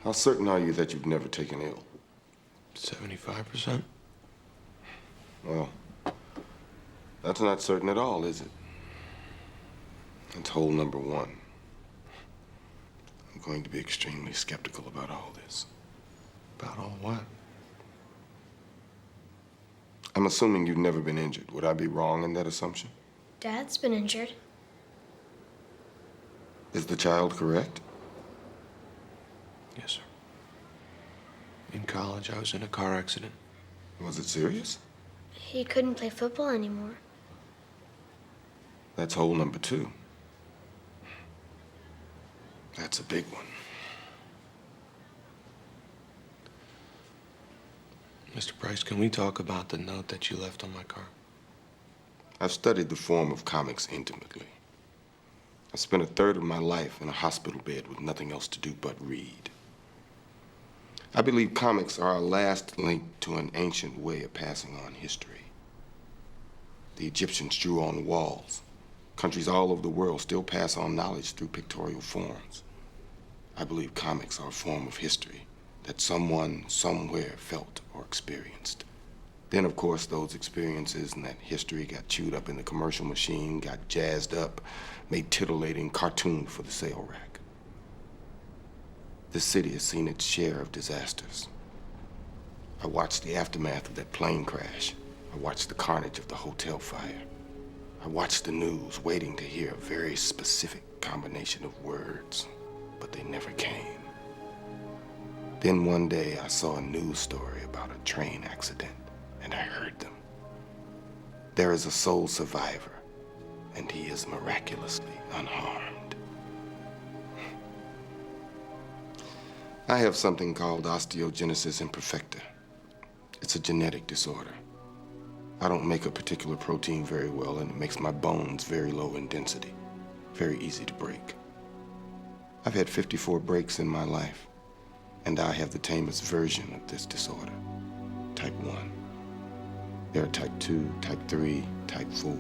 How certain are you that you've never taken ill? 75%. Well, that's not certain at all, is it? That's hole number one. I'm going to be extremely skeptical about all this. About all what? I'm assuming you've never been injured. Would I be wrong in that assumption? Dad's been injured. Is the child correct? Yes, sir. In college, I was in a car accident. Was it serious? He couldn't play football anymore. That's hole number two. That's a big one. Mr. Price, can we talk about the note that you left on my car? I've studied the form of comics intimately. I spent a third of my life in a hospital bed with nothing else to do but read. I believe comics are our last link to an ancient way of passing on history. The Egyptians drew on walls. Countries all over the world still pass on knowledge through pictorial forms. I believe comics are a form of history that someone, somewhere felt or experienced. Then, of course, those experiences and that history got chewed up in the commercial machine, got jazzed up, made titillating cartoons for the sale rack. This city has seen its share of disasters. I watched the aftermath of that plane crash. I watched the carnage of the hotel fire. I watched the news, waiting to hear a very specific combination of words, but they never came. Then one day I saw a news story about a train accident, and I heard them. There is a sole survivor, and he is miraculously unharmed. I have something called osteogenesis imperfecta. It's a genetic disorder. I don't make a particular protein very well, and it makes my bones very low in density, very easy to break. I've had 54 breaks in my life, and I have the tamest version of this disorder, type 1. There are type 2, type 3, type 4.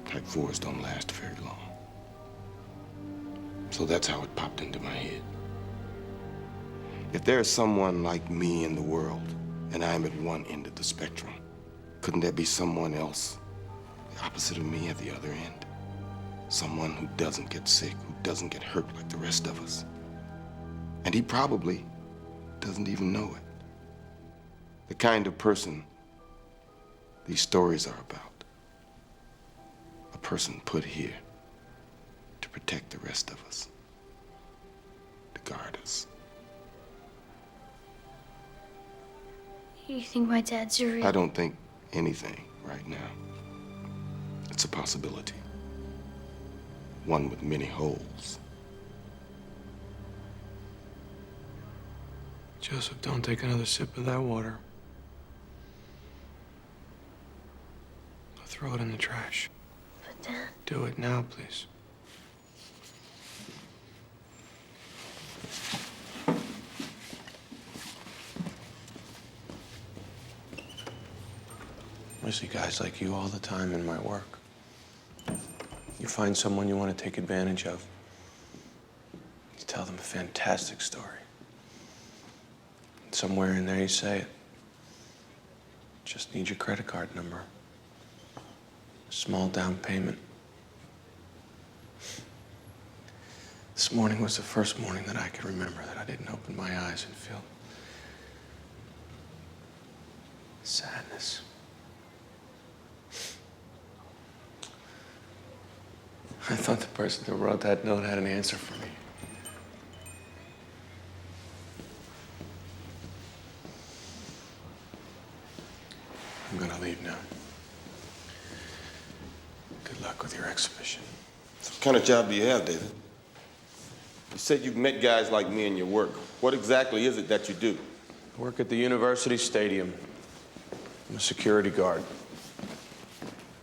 Type 4s don't last very long. So that's how it popped into my head. If there is someone like me in the world, and I'm at one end of the spectrum, couldn't there be someone else, the opposite of me at the other end? Someone who doesn't get sick, who doesn't get hurt like the rest of us. And he probably doesn't even know it. The kind of person these stories are about. A person put here to protect the rest of us, to guard us. You think my dad's a real... I don't think anything right now. It's a possibility. One with many holes. Joseph, don't take another sip of that water. I'll throw it in the trash. But Dad... Do it now, please. I see guys like you all the time in my work. You find someone you want to take advantage of. You tell them a fantastic story. And somewhere in there you say it. Just need your credit card number. A small down payment. This morning was the first morning that I could remember that I didn't open my eyes and feel sadness. I thought the person who wrote that note had an answer for me. I'm gonna leave now. Good luck with your exhibition. What kind of job do you have, David? You said you've met guys like me in your work. What exactly is it that you do? I work at the university stadium. I'm a security guard.